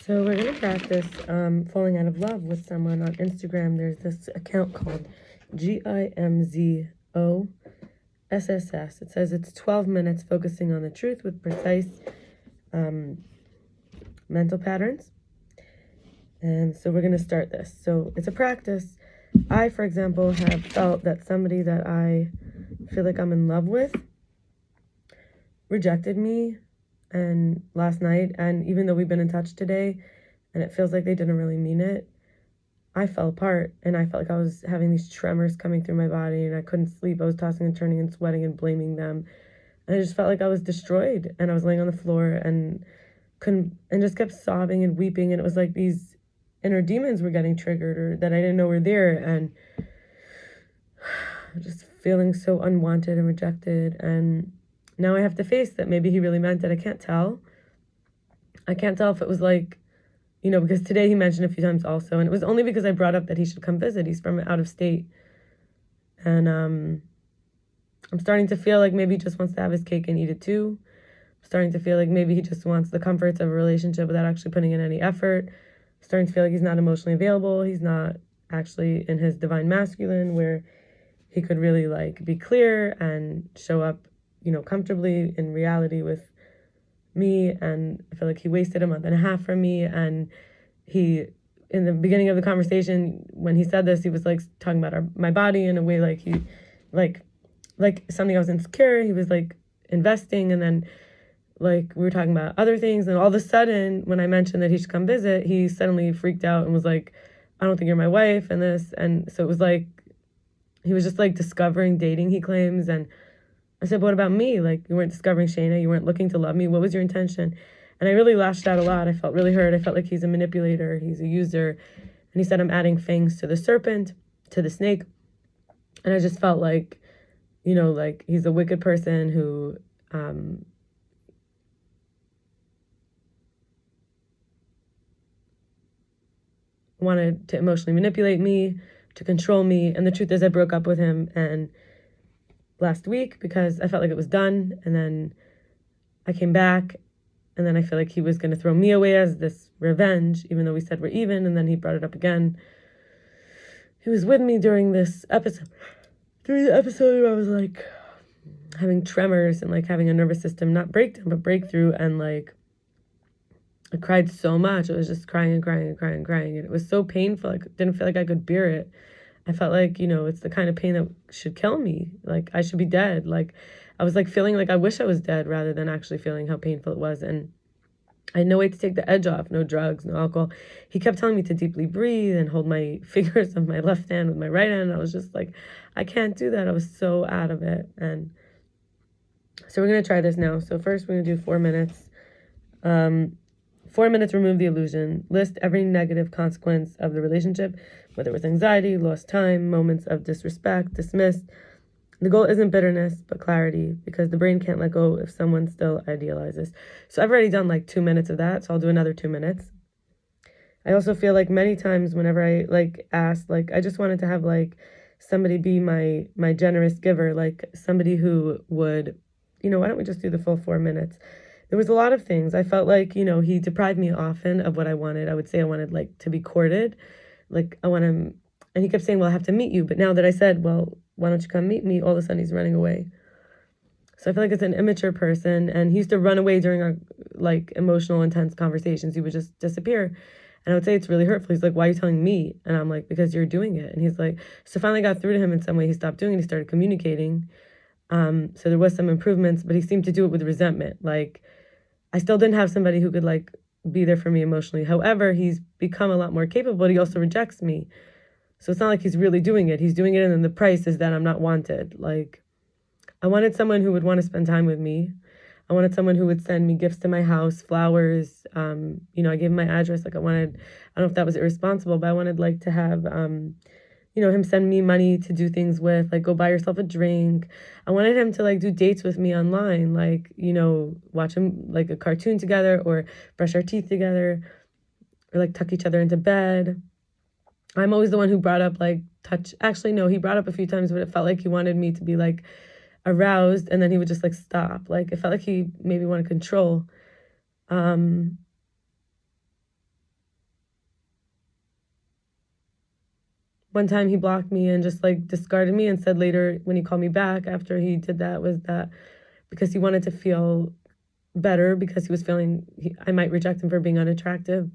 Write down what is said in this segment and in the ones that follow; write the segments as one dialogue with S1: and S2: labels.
S1: So we're gonna practice falling out of love with someone on Instagram. There's this account called GIMZOSSS. It says it's 12 minutes focusing on the truth with precise mental patterns. And so we're gonna start this. So it's a practice. I, for example, have felt that somebody that I feel like I'm in love with rejected me and last night, and even though we've been in touch today and it feels like they didn't really mean it, I fell apart and I felt like I was having these tremors coming through my body and I couldn't sleep. I was tossing and turning and sweating and blaming them, and I just felt like I was destroyed, and I was laying on the floor and couldn't, and just kept sobbing and weeping, and it was like these inner demons were getting triggered or that I didn't know were there, and just feeling so unwanted and rejected. And now I have to face that maybe he really meant it. I can't tell if it was like, because today he mentioned a few times also, and it was only because I brought up that he should come visit. He's from out of state. And I'm starting to feel like maybe he just wants to have his cake and eat it too. I'm starting to feel like maybe he just wants the comforts of a relationship without actually putting in any effort. I'm starting to feel like he's not emotionally available. He's not actually in his divine masculine where he could really be clear and show up, comfortably in reality with me. And I feel like he wasted a month and a half from me. And he, in the beginning of the conversation, when he said this, he was talking about my body in a way he something I was insecure. He was investing, and then we were talking about other things, and all of a sudden when I mentioned that he should come visit, he suddenly freaked out and was like, I don't think you're my wife, and this. And so it was he was just discovering dating, he claims. And I said, but what about me? You weren't discovering Shayna. You weren't looking to love me. What was your intention? And I really lashed out a lot. I felt really hurt. I felt like he's a manipulator. He's a user. And he said, I'm adding fangs to the serpent, to the snake. And I just felt like he's a wicked person who wanted to emotionally manipulate me, to control me. And the truth is I broke up with him and last week because I felt like it was done. And then I came back, and then I feel like he was going to throw me away as this revenge, even though we said we're even. And then he brought it up again. He was with me during this episode. During the episode where I was having tremors and having a nervous system, not breakdown, but breakthrough. And I cried so much. I was just crying and crying and crying and crying. And it was so painful. I didn't feel like I could bear it. I felt like, it's the kind of pain that should kill me. I should be dead. I was feeling like I wish I was dead rather than actually feeling how painful it was. And I had no way to take the edge off. No drugs, no alcohol. He kept telling me to deeply breathe and hold my fingers of my left hand with my right hand. And I was just I can't do that. I was so out of it. And so we're going to try this now. So first we're going to do 4 minutes. 4 minutes, remove the illusion. List every negative consequence of the relationship, whether it was anxiety, lost time, moments of disrespect, dismissed. The goal isn't bitterness, but clarity, because the brain can't let go if someone still idealizes. So I've already done 2 minutes of that, so I'll do another 2 minutes. I also feel many times whenever I asked, I just wanted to have somebody be my generous giver, somebody who would, why don't we just do the full 4 minutes? There was a lot of things. I felt he deprived me often of what I wanted. I would say I wanted to be courted. I want him, and he kept saying, well, I have to meet you. But now that I said, well, why don't you come meet me? All of a sudden he's running away. So I feel like it's an immature person. And he used to run away during our emotional, intense conversations. He would just disappear. And I would say it's really hurtful. He's like, why are you telling me? And I'm like, because you're doing it. And he's like, so finally got through to him in some way. He stopped doing it. He started communicating. So there was some improvements, but he seemed to do it with resentment. I still didn't have somebody who could be there for me emotionally. However, he's become a lot more capable, but he also rejects me. So it's not like he's really doing it. He's doing it, and then the price is that I'm not wanted. I wanted someone who would want to spend time with me. I wanted someone who would send me gifts to my house, flowers. I gave him my address. I don't know if that was irresponsible, but I wanted to have him send me money to do things with, go buy yourself a drink. I wanted him to do dates with me online, watch him a cartoon together, or brush our teeth together, or tuck each other into bed. I'm always the one who brought up touch. Actually, no, he brought up a few times, but it felt like he wanted me to be aroused, and then he would just stop. It felt like he maybe wanted control. one time he blocked me and just like discarded me, and said later when he called me back after he did that was that because he wanted to feel better because he was feeling I might reject him for being unattractive.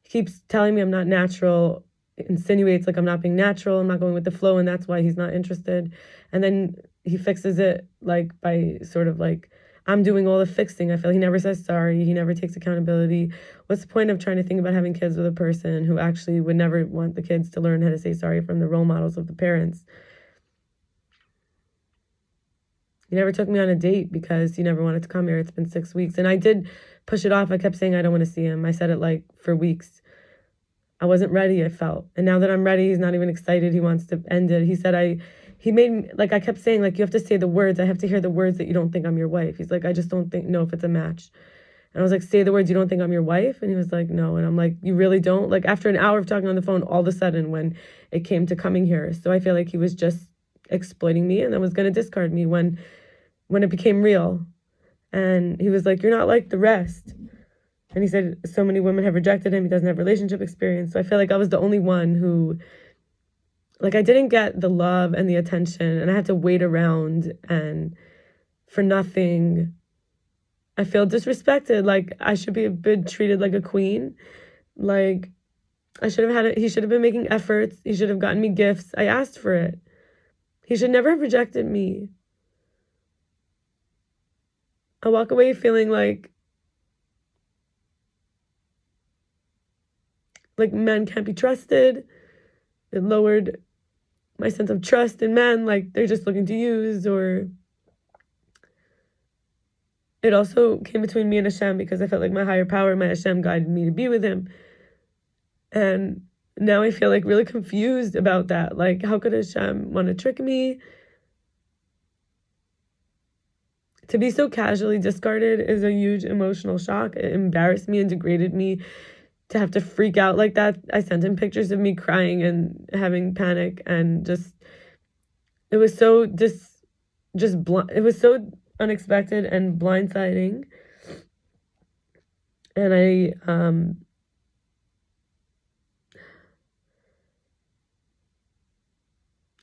S1: He keeps telling me I'm not natural, insinuates like I'm not being natural, I'm not going with the flow, and that's why he's not interested. And then he fixes it like by sort of like I'm doing all the fixing. I feel he never says sorry. He never takes accountability. What's the point of trying to think about having kids with a person who actually would never want the kids to learn how to say sorry from the role models of the parents? He never took me on a date because he never wanted to come here. It's been 6 weeks. And I did push it off. I kept saying I don't want to see him. I said it like for weeks. I wasn't ready, I felt. And now that I'm ready, he's not even excited. He wants to end it. He said he made me, like I kept saying, like, you have to say the words. I have to hear the words that you don't think I'm your wife. He's like, I just don't know if it's a match. And I was like, say the words, you don't think I'm your wife? And he was like, no. And I'm like, you really don't? Like after an hour of talking on the phone, all of a sudden when it came to coming here. So I feel like he was just exploiting me and then was going to discard me when it became real. And he was like, you're not like the rest. And he said so many women have rejected him. He doesn't have relationship experience. So I feel like I was the only one who, like, I didn't get the love and the attention, and I had to wait around and for nothing. I feel disrespected. Like I should be been treated like a queen. Like I should have had it. He should have been making efforts. He should have gotten me gifts. I asked for it. He should never have rejected me. I walk away feeling like men can't be trusted. It lowered my sense of trust in men, like they're just looking to use. Or it also came between me and Hashem because I felt like my higher power, my Hashem, guided me to be with him. And now I feel like really confused about that. Like, how could Hashem want to trick me? To be so casually discarded is a huge emotional shock. It embarrassed me and degraded me. To have to freak out like that. I sent him pictures of me crying and having panic, and just it was so it was so unexpected and blindsiding. And I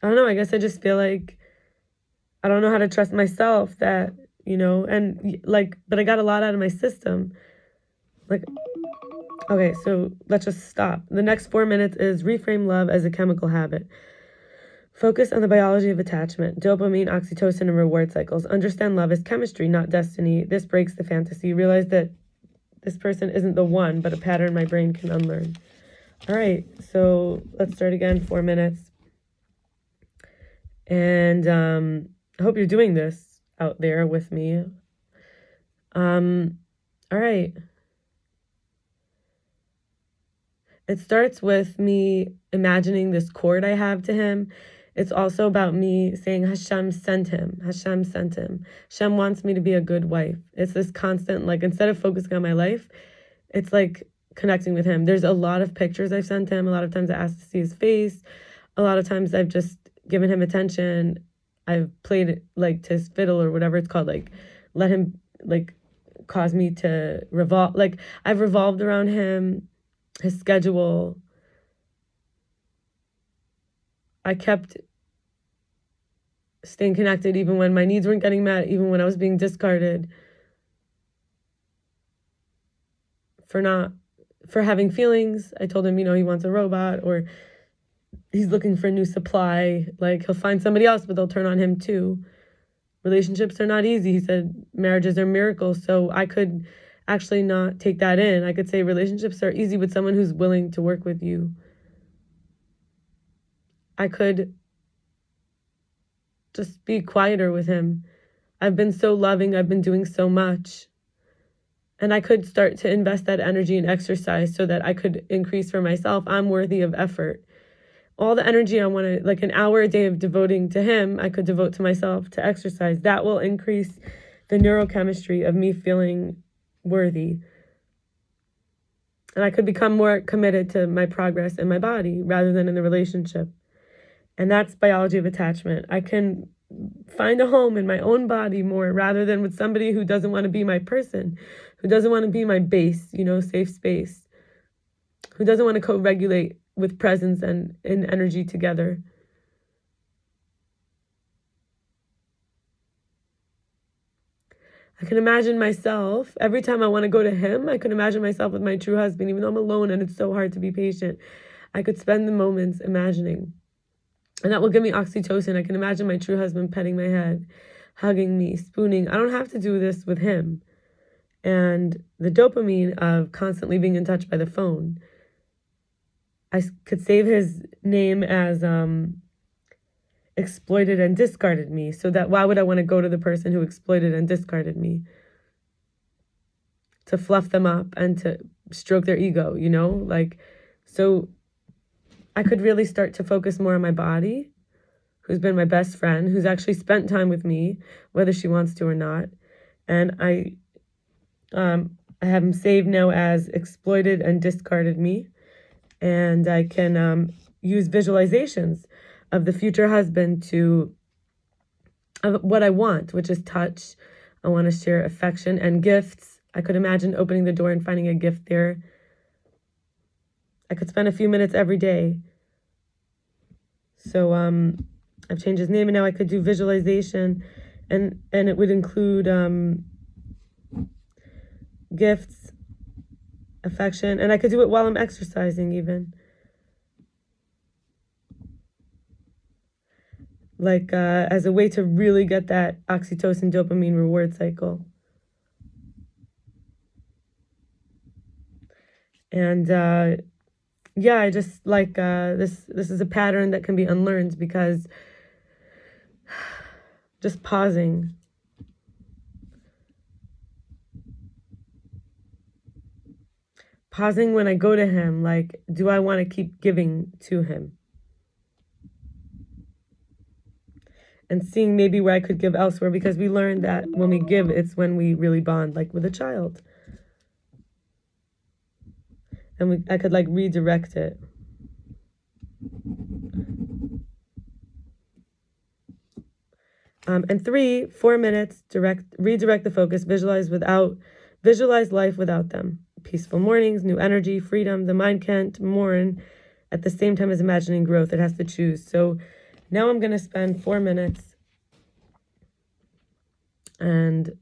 S1: don't know, I guess I just feel like I don't know how to trust myself, that, and like, but I got a lot out of my system. Like, okay, so let's just stop. The next 4 minutes is reframe love as a chemical habit. Focus on the biology of attachment, dopamine, oxytocin, and reward cycles. Understand love as chemistry, not destiny. This breaks the fantasy. Realize that this person isn't the one, but a pattern my brain can unlearn. All right, so let's start again, 4 minutes. And I hope you're doing this out there with me. All right. It starts with me imagining this cord I have to him. It's also about me saying Hashem sent him. Hashem sent him. Hashem wants me to be a good wife. It's this constant, like, instead of focusing on my life, it's like connecting with him. There's a lot of pictures I've sent him. A lot of times I asked to see his face. A lot of times I've just given him attention. I've played it like to his fiddle or whatever it's called, like let him like cause me to revolve. Like I've revolved around him, his schedule. I kept staying connected even when my needs weren't getting met, even when I was being discarded for having feelings. I told him, he wants a robot, or he's looking for a new supply. Like he'll find somebody else, but they'll turn on him too. Relationships are not easy. He said marriages are miracles. So I could actually not take that in. I could say relationships are easy with someone who's willing to work with you. I could just be quieter with him. I've been so loving. I've been doing so much. And I could start to invest that energy in exercise so that I could increase for myself. I'm worthy of effort. All the energy I want to, like an hour a day of devoting to him, I could devote to myself, to exercise. That will increase the neurochemistry of me feeling worthy. And I could become more committed to my progress in my body rather than in the relationship. And that's biology of attachment. I can find a home in my own body more rather than with somebody who doesn't want to be my person, who doesn't want to be my base, safe space, who doesn't want to co-regulate with presence and in energy together. I can imagine myself, every time I want to go to him, I can imagine myself with my true husband, even though I'm alone and it's so hard to be patient. I could spend the moments imagining. And that will give me oxytocin. I can imagine my true husband petting my head, hugging me, spooning. I don't have to do this with him. And the dopamine of constantly being in touch by the phone, I could save his name as exploited and discarded me, so that why would I want to go to the person who exploited and discarded me? To fluff them up and to stroke their ego, you know? Like, so I could really start to focus more on my body, who's been my best friend, who's actually spent time with me, whether she wants to or not. And I have him saved now as exploited and discarded me. And I can use visualizations of the future husband of what I want, which is touch. I want to share affection and gifts. I could imagine opening the door and finding a gift there. I could spend a few minutes every day. So I've changed his name, and now I could do visualization, and it would include gifts, affection, and I could do it while I'm exercising even. Like as a way to really get that oxytocin dopamine reward cycle. And yeah, I just like this is a pattern that can be unlearned, because just pausing. Pausing when I go to him, like, do I want to keep giving to him? And seeing maybe where I could give elsewhere, because we learned that when we give, it's when we really bond, like with a child. And I could like redirect it. And 4 minutes, redirect the focus, visualize life without them. Peaceful mornings, new energy, freedom. The mind can't mourn at the same time as imagining growth. It has to choose. So now I'm going to spend 4 minutes and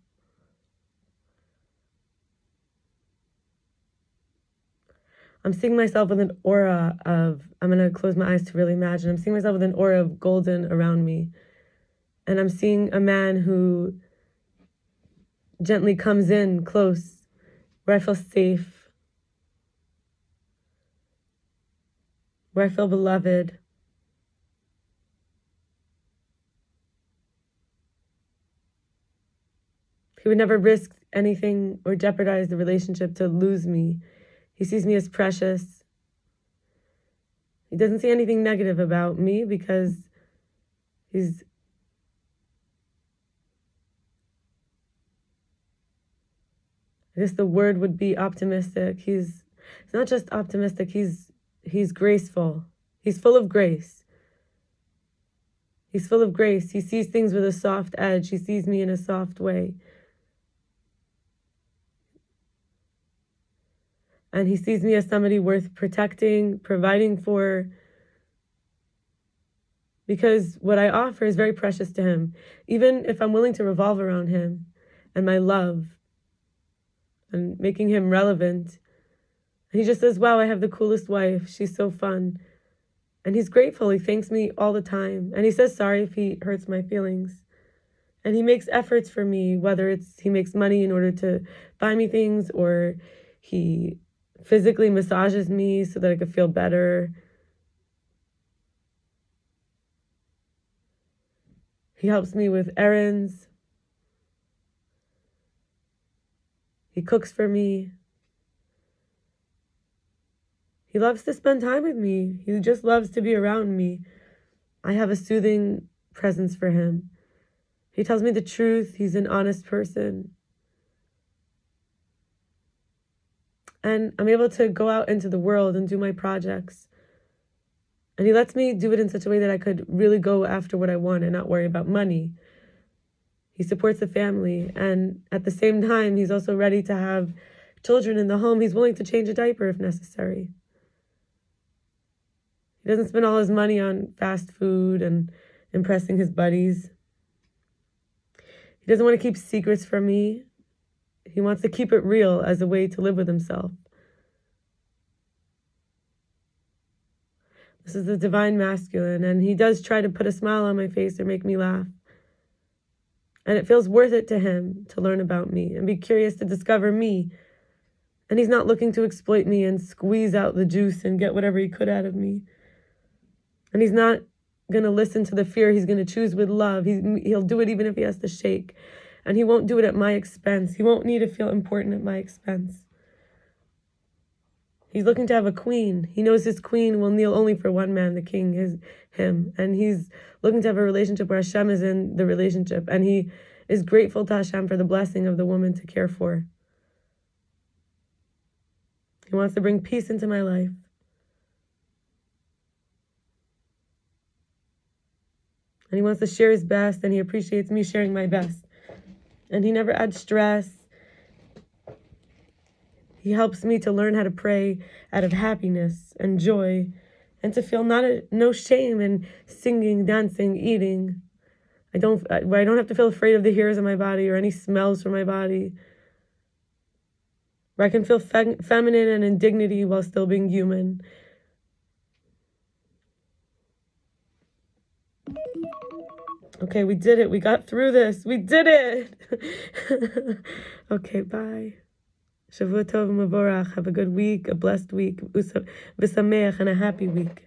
S1: I'm seeing myself with an aura of, I'm going to close my eyes to really imagine. I'm seeing myself with an aura of golden around me. And I'm seeing a man who gently comes in close, where I feel safe, where I feel beloved. He would never risk anything or jeopardize the relationship to lose me. He sees me as precious. He doesn't see anything negative about me, because I guess the word would be optimistic. He's not just optimistic, he's graceful. He's full of grace. He's full of grace. He sees things with a soft edge. He sees me in a soft way. And he sees me as somebody worth protecting, providing for, because what I offer is very precious to him. Even if I'm willing to revolve around him and my love and making him relevant, he just says, wow, I have the coolest wife. She's so fun. And he's grateful. He thanks me all the time. And he says sorry if he hurts my feelings. And he makes efforts for me, whether it's he makes money in order to buy me things, or he physically massages me so that I could feel better. He helps me with errands. He cooks for me. He loves to spend time with me. He just loves to be around me. I have a soothing presence for him. He tells me the truth. He's an honest person. And I'm able to go out into the world and do my projects. And he lets me do it in such a way that I could really go after what I want and not worry about money. He supports the family. And at the same time, he's also ready to have children in the home. He's willing to change a diaper if necessary. He doesn't spend all his money on fast food and impressing his buddies. He doesn't want to keep secrets from me. He wants to keep it real as a way to live with himself. This is the divine masculine, and he does try to put a smile on my face or make me laugh. And it feels worth it to him to learn about me and be curious to discover me. And he's not looking to exploit me and squeeze out the juice and get whatever he could out of me. And he's not going to listen to the fear. He's going to choose with love. He'll do it even if he has to shake. And he won't do it at my expense. He won't need to feel important at my expense. He's looking to have a queen. He knows his queen will kneel only for one man, the king, him. And he's looking to have a relationship where Hashem is in the relationship. And he is grateful to Hashem for the blessing of the woman to care for. He wants to bring peace into my life. And he wants to share his best, and he appreciates me sharing my best. And he never adds stress. He helps me to learn how to pray out of happiness and joy, and to feel no shame in singing, dancing, eating. I don't have to feel afraid of the hairs on my body or any smells from my body. Where I can feel feminine and in dignity while still being human. Okay, we did it. We got through this. We did it. Okay, bye. Shavua tov u'mevorach. Have a good week, a blessed week, v'sameach, and a happy week.